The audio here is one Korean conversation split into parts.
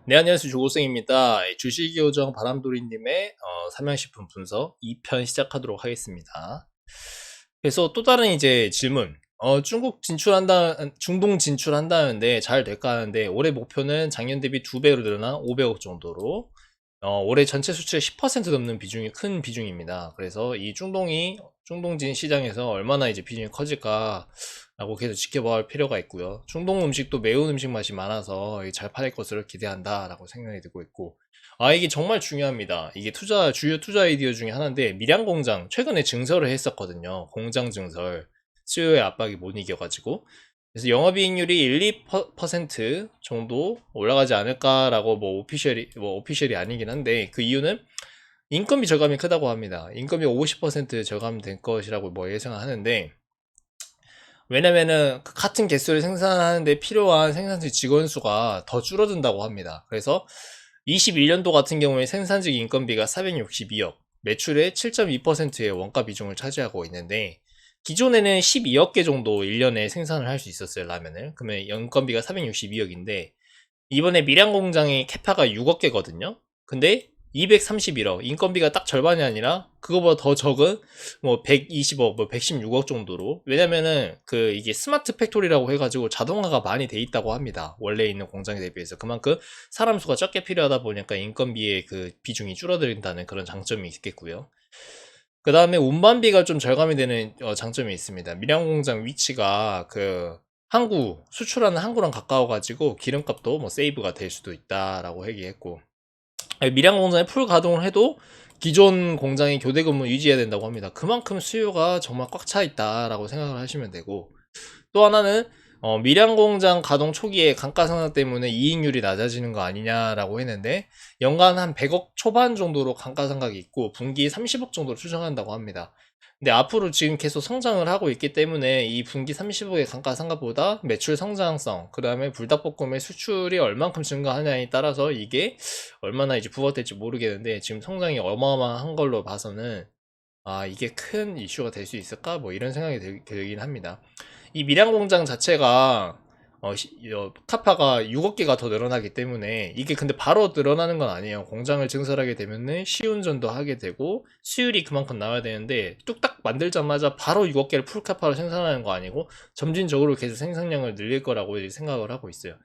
네, 안녕하세요. 조고생입니다. 주식요정 바람돌이님의 삼양식품 분석 2편 시작하도록 하겠습니다. 그래서 또 다른 이제 질문. 중동 진출한다는데 잘 될까 하는데 올해 목표는 작년 대비 2배로 늘어난 500억 정도로 올해 전체 수출의 10% 넘는 비중이 큰 비중입니다. 그래서 이 중동진 시장에서 얼마나 이제 비중이 커질까라고 계속 지켜봐 할 필요가 있고요. 중동 음식도 매운 음식 맛이 많아서 잘 팔릴 것으로 기대한다라고 생각이 들고 있고, 이게 정말 중요합니다. 이게 주요 투자 아이디어 중에 하나인데, 밀양공장 최근에 증설을 했었거든요. 공장 증설. 수요의 압박이 못 이겨가지고. 그래서 영업이익률이 1, 2% 정도 올라가지 않을까라고 오피셜이 아니긴 한데, 그 이유는 인건비 절감이 크다고 합니다. 인건비 50% 절감된 것이라고 예상을 하는데, 왜냐면은 그 같은 개수를 생산하는데 필요한 생산직 직원 수가 더 줄어든다고 합니다. 그래서 21년도 같은 경우에 생산직 인건비가 462억, 매출의 7.2%의 원가 비중을 차지하고 있는데, 기존에는 12억 개 정도 1년에 생산을 할 수 있었어요, 라면을. 그러면 인건비가 462억인데, 이번에 밀양 공장의 캐파가 6억 개거든요. 근데 231억, 인건비가 딱 절반이 아니라 그거보다 더 적은 120억, 116억 정도로. 왜냐면은 이게 스마트 팩토리라고 해가지고 자동화가 많이 돼 있다고 합니다. 원래 있는 공장에 대비해서. 그만큼 사람 수가 적게 필요하다 보니까 인건비의 그 비중이 줄어든다는 그런 장점이 있겠고요. 그 다음에 운반비가 좀 절감이 되는 장점이 있습니다. 밀양 공장 위치가 수출하는 항구랑 가까워가지고 기름값도 세이브가 될 수도 있다라고 얘기했고, 밀양 공장에 풀 가동을 해도 기존 공장의 교대 근무 유지해야 된다고 합니다. 그만큼 수요가 정말 꽉 차 있다라고 생각을 하시면 되고, 또 하나는 밀양 공장 가동 초기에 감가 상승 때문에 이익률이 낮아지는 거 아니냐라고 했는데, 연간 한 100억 초반 정도로 감가상각이 있고 분기 30억 정도로 추정한다고 합니다. 근데 앞으로 지금 계속 성장을 하고 있기 때문에 이 분기 30억의 감가상각보다 매출 성장성, 그 다음에 불닭볶음의 수출이 얼만큼 증가하냐에 따라서 이게 얼마나 이제 부각될지 모르겠는데, 지금 성장이 어마어마한 걸로 봐서는 이게 큰 이슈가 될 수 있을까? 이런 생각이 들긴 합니다. 이 밀양 공장 자체가 카파가 6억 개가 더 늘어나기 때문에, 이게 근데 바로 늘어나는 건 아니에요. 공장을 증설하게 되면은 시운전도 하게 되고 수율이 그만큼 나와야 되는데, 뚝딱 만들자마자 바로 6억 개를 풀카파로 생산하는 거 아니고 점진적으로 계속 생산량을 늘릴 거라고 이제 생각을 하고 있어요.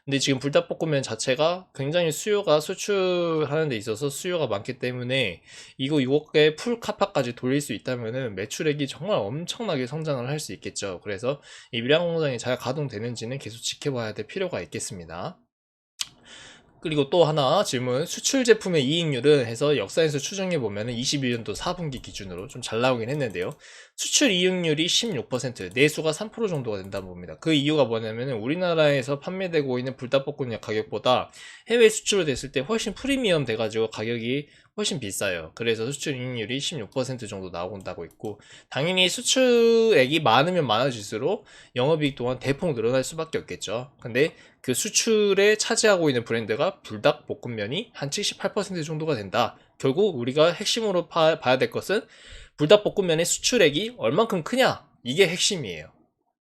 근데 지금 불닭볶음면 자체가 굉장히 수출하는 데 있어서 수요가 많기 때문에 이거 6억 개 풀카파까지 돌릴 수 있다면은 매출액이 정말 엄청나게 성장을 할 수 있겠죠. 그래서 이 밀양 공장이 잘 가동되는지는 계속 지켜봐야 될 필요가 있겠습니다. 그리고 또 하나 질문, 수출 제품의 이익률은 해서 역사에서 추정해 보면 21년도 4분기 기준으로 좀 잘 나오긴 했는데요. 수출 이익률이 16%, 내수가 3% 정도가 된다고 봅니다. 그 이유가 뭐냐면 우리나라에서 판매되고 있는 불닭볶음면 가격보다 해외 수출로 됐을 때 훨씬 프리미엄 돼가지고 가격이 훨씬 비싸요. 그래서 수출 이익률이 16% 정도 나온다고 있고, 당연히 수출액이 많으면 많아질수록 영업이익 또한 대폭 늘어날 수밖에 없겠죠. 근데 그 수출에 차지하고 있는 브랜드가 불닭볶음면이 한 78% 정도가 된다. 결국 우리가 핵심으로 봐야 될 것은 불닭볶음면의 수출액이 얼만큼 크냐, 이게 핵심이에요.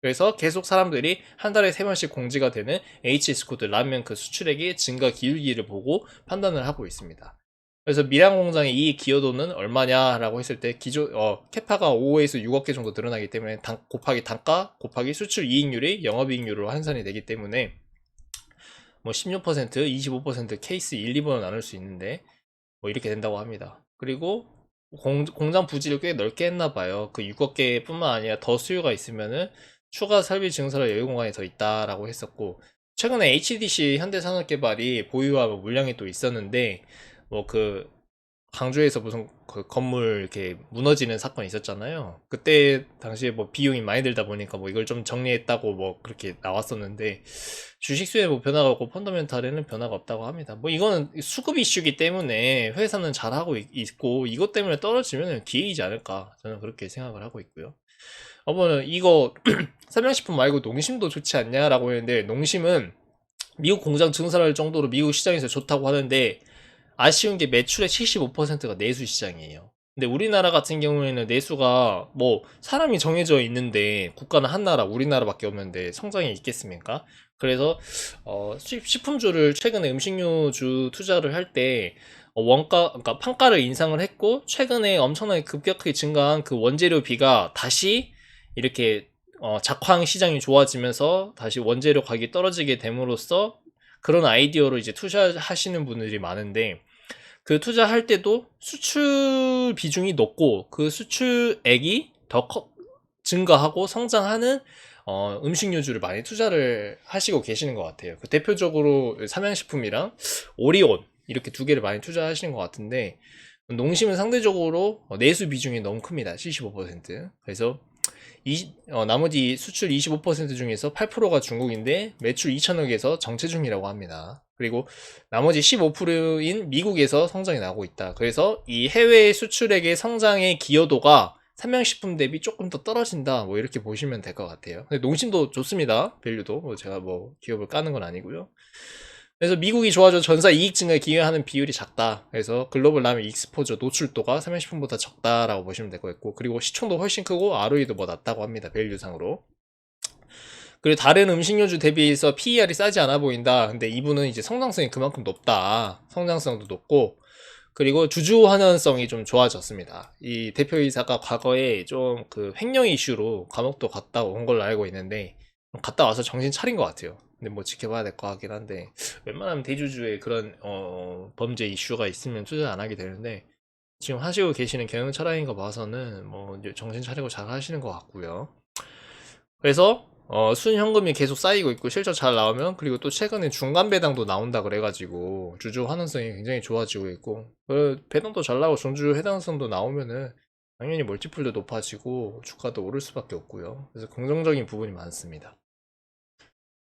그래서 계속 사람들이 한 달에 3번씩 공지가 되는 HS 코드 라면 그 수출액의 증가 기울기를 보고 판단을 하고 있습니다. 그래서 밀양 공장의 이익 기여도는 얼마냐라고 했을 때 캐파가 5에서 6억 개 정도 늘어나기 때문에 곱하기 단가 곱하기 수출 이익률이 영업이익률로 환산이 되기 때문에 16%, 25% 케이스 1, 2번을 나눌 수 있는데 이렇게 된다고 합니다. 그리고 공장 부지를 꽤 넓게 했나 봐요. 그 6억 개뿐만 아니라 더 수요가 있으면은 추가 설비 증설할 여유 공간이 더 있다라고 했었고, 최근에 HDC 현대산업개발이 보유하고 물량이 또 있었는데 강주에서 무슨 그 건물 이렇게 무너지는 사건이 있었잖아요. 그때 당시에 비용이 많이 들다 보니까 이걸 좀 정리했다고 그렇게 나왔었는데, 주식 수에 변화가 없고 펀더멘탈에는 변화가 없다고 합니다. 이거는 수급 이슈기 때문에 회사는 잘하고 있고 이것 때문에 떨어지면 기회이지 않을까, 저는 그렇게 생각을 하고 있고요. 이거 삼양식품 말고 농심도 좋지 않냐라고 했는데, 농심은 미국 공장 증설할 정도로 미국 시장에서 좋다고 하는데, 아쉬운 게 매출의 75%가 내수 시장이에요. 근데 우리나라 같은 경우에는 내수가 뭐 사람이 정해져 있는데 국가는 한 나라, 우리나라밖에 없는데 성장이 있겠습니까? 그래서 식품주를 최근에 음식료주 투자를 할 때 원가, 그러니까 판가를 인상을 했고 최근에 엄청나게 급격하게 증가한 그 원재료비가 다시 이렇게 작황 시장이 좋아지면서 다시 원재료 가격이 떨어지게 됨으로써 그런 아이디어로 이제 투자하시는 분들이 많은데 그 투자할 때도 수출 비중이 높고 그 수출액이 더 증가하고 성장하는 음식료주를 많이 투자를 하시고 계시는 것 같아요. 그 대표적으로 삼양식품이랑 오리온 이렇게 두 개를 많이 투자하시는 것 같은데 농심은 상대적으로 내수 비중이 너무 큽니다. 75%. 그래서 나머지 수출 25% 중에서 8%가 중국인데 매출 2천억에서 정체 중이라고 합니다. 그리고 나머지 15%인 미국에서 성장이 나고 있다. 그래서 이 해외 수출액의 성장의 기여도가 삼양식품 대비 조금 더 떨어진다. 뭐 이렇게 보시면 될 것 같아요. 근데 농심도 좋습니다. 밸류도. 제가 뭐 기업을 까는 건 아니고요. 그래서 미국이 좋아져 전사 이익 증가에 기여하는 비율이 작다. 그래서 글로벌 라면 익스포저 노출도가 삼양식품보다 적다라고 보시면 될 것 같고, 그리고 시총도 훨씬 크고 ROE도 뭐 낮다고 합니다. 밸류상으로. 그리고 다른 음식료주 대비해서 PER이 싸지 않아 보인다. 근데 이분은 이제 성장성이 그만큼 높다. 성장성도 높고, 그리고 주주 환원성이 좀 좋아졌습니다. 이 대표이사가 과거에 좀 그 횡령 이슈로 감옥도 갔다 온 걸로 알고 있는데, 갔다 와서 정신 차린 것 같아요. 근데 뭐 지켜봐야 될 것 같긴 한데, 웬만하면 대주주의 그런 범죄 이슈가 있으면 투자 안 하게 되는데, 지금 하시고 계시는 경영 철학인 거 봐서는 뭐 이제 정신 차리고 잘 하시는 것 같고요. 그래서 순현금이 계속 쌓이고 있고 실적 잘 나오면, 그리고 또 최근에 중간 배당도 나온다 그래가지고 주주 환원성이 굉장히 좋아지고 있고, 배당도 잘 나오고 중주 해당성도 나오면은 당연히 멀티플도 높아지고 주가도 오를 수밖에 없고요. 그래서 긍정적인 부분이 많습니다.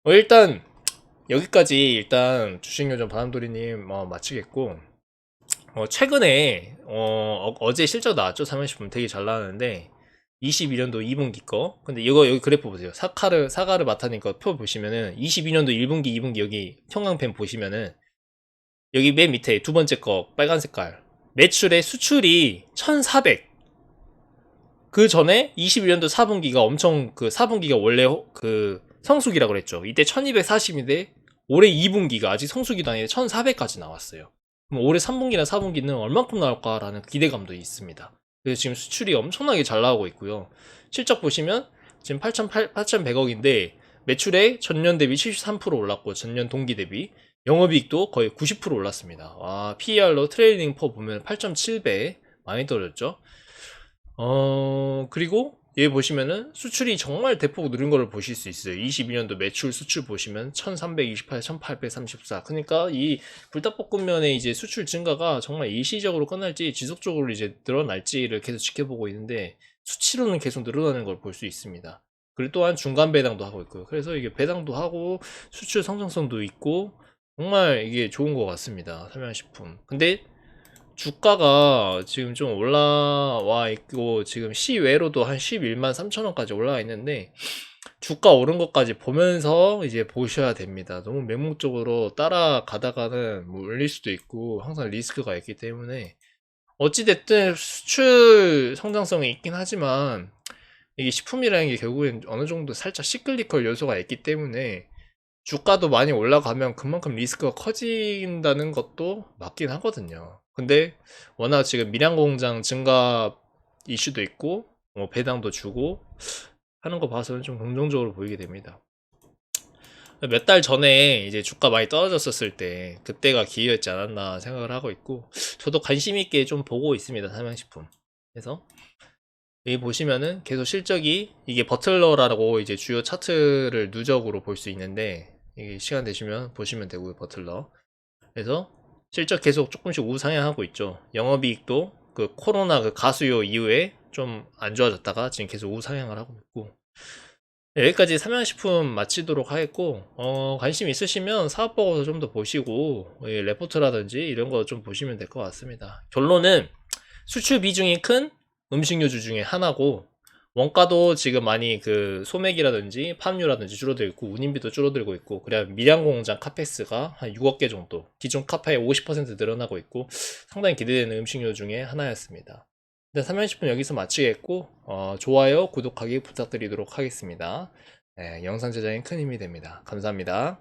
일단 여기까지 일단 주식요정 바람돌이님 마치겠고, 최근에 제 실적 나왔죠. 30분 되게 잘 나왔는데 22년도 2분기 거. 근데 이거 여기 그래프 보세요. 사과를 맡아니까 표 보시면은 22년도 1분기 2분기 여기 형광펜 보시면은 여기 맨 밑에 두 번째 거 빨간 색깔 매출의 수출이 1400. 그 전에 21년도 4분기가 엄청, 그 4분기가 원래 그 성수기라고 그랬죠. 이때 1240인데 올해 2분기가 아직 성수기도 아닌데 1400까지 나왔어요. 그럼 올해 3분기나 4분기는 얼만큼 나올까라는 기대감도 있습니다. 그래서 지금 수출이 엄청나게 잘 나오고 있고요. 실적 보시면 지금 8,100억인데 매출에 전년 대비 73% 올랐고 전년 동기 대비 영업이익도 거의 90% 올랐습니다. PER로 트레이딩 퍼 보면 8.7배 많이 떨어졌죠. 그리고 여기 보시면은 수출이 정말 대폭 늘은 거를 보실 수 있어요. 22년도 매출 수출 보시면 1328, 1834. 그러니까 이 불닭볶음면의 이제 수출 증가가 정말 일시적으로 끝날지 지속적으로 이제 늘어날지를 계속 지켜보고 있는데, 수치로는 계속 늘어나는 걸 볼 수 있습니다. 그리고 또한 중간 배당도 하고 있고요. 그래서 이게 배당도 하고 수출 성장성도 있고 정말 이게 좋은 것 같습니다. 삼양식품. 근데 주가가 지금 좀 올라와 있고 지금 시외로도 한 11만 3천원까지 올라와 있는데, 주가 오른 것까지 보면서 이제 보셔야 됩니다. 너무 맹목적으로 따라가다가는 뭐 울릴 수도 있고 항상 리스크가 있기 때문에, 어찌됐든 수출 성장성이 있긴 하지만 이게 식품이라는 게 결국엔 어느 정도 살짝 시클리컬 요소가 있기 때문에 주가도 많이 올라가면 그만큼 리스크가 커진다는 것도 맞긴 하거든요. 근데 워낙 지금 밀양공장 증가 이슈도 있고 배당도 주고 하는 거 봐서는 좀 긍정적으로 보이게 됩니다. 몇 달 전에 이제 주가 많이 떨어졌었을 때 그때가 기회였지 않았나 생각을 하고 있고, 저도 관심 있게 좀 보고 있습니다. 삼양식품. 그래서 여기 보시면은 계속 실적이, 이게 버틀러라고 이제 주요 차트를 누적으로 볼 수 있는데, 이게 시간 되시면 보시면 되고요. 버틀러. 그래서 실적 계속 조금씩 우상향하고 있죠. 영업이익도 그 코로나 그 가수요 이후에 좀 안 좋아졌다가 지금 계속 우상향을 하고 있고. 여기까지 삼양식품 마치도록 하겠고, 관심 있으시면 사업보고서 좀 더 보시고 레포트라든지 이런 거 좀 보시면 될 것 같습니다. 결론은 수출 비중이 큰 음식료주 중에 하나고, 원가도 지금 많이 그 소맥이라든지 팜유라든지 줄어들고 있고 운임비도 줄어들고 있고, 그래야 밀양공장 카페스가 한 6억 개 정도, 기존 카파의 50% 늘어나고 있고 상당히 기대되는 음식료 중에 하나였습니다. 네, 3면10분 여기서 마치겠고, 좋아요, 구독하기 부탁드리도록 하겠습니다. 네, 영상 제작에 큰 힘이 됩니다. 감사합니다.